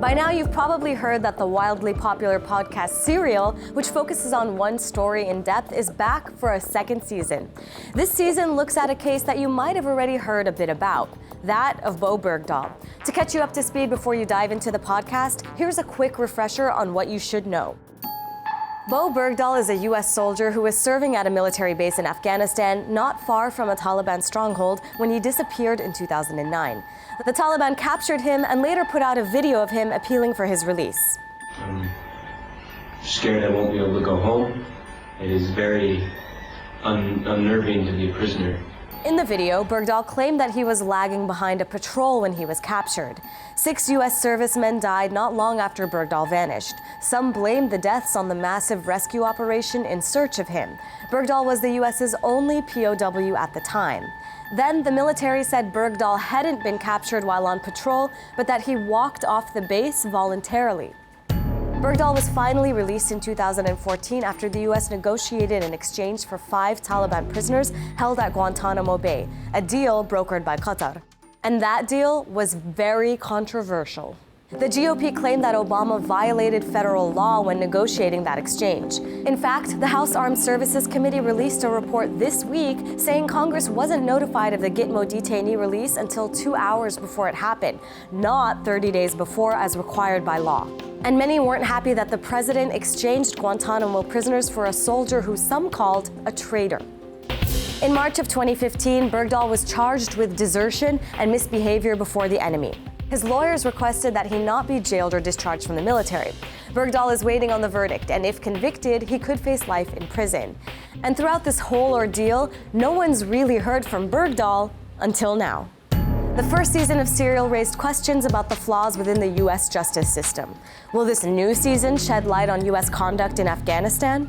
By now, you've probably heard that the wildly popular podcast Serial, which focuses on one story in depth, is back for a second season. This season looks at a case that you might have already heard a bit about, that of Bowe Bergdahl. To catch you up to speed before you dive into the podcast, here's a quick refresher on what you should know. Bowe Bergdahl is a U.S. soldier who was serving at a military base in Afghanistan, not far from a Taliban stronghold, when he disappeared in 2009. The Taliban captured him and later put out a video of him appealing for his release. I'm scared I won't be able to go home. It is very unnerving to be a prisoner. In the video, Bergdahl claimed that he was lagging behind a patrol when he was captured. 6 U.S. servicemen died not long after Bergdahl vanished. Some blamed the deaths on the massive rescue operation in search of him. Bergdahl was the U.S.'s only POW at the time. Then the military said Bergdahl hadn't been captured while on patrol, but that he walked off the base voluntarily. Bergdahl was finally released in 2014 after the U.S. negotiated an exchange for 5 Taliban prisoners held at Guantanamo Bay, a deal brokered by Qatar. And that deal was very controversial. The GOP claimed that Obama violated federal law when negotiating that exchange. In fact, the House Armed Services Committee released a report this week saying Congress wasn't notified of the Gitmo detainee release until 2 hours before it happened, not 30 days before as required by law. And many weren't happy that the president exchanged Guantanamo prisoners for a soldier who some called a traitor. In March of 2015, Bergdahl was charged with desertion and misbehavior before the enemy. His lawyers requested that he not be jailed or discharged from the military. Bergdahl is waiting on the verdict, and if convicted, he could face life in prison. And throughout this whole ordeal, no one's really heard from Bergdahl until now. The first season of Serial raised questions about the flaws within the U.S. justice system. Will this new season shed light on U.S. conduct in Afghanistan?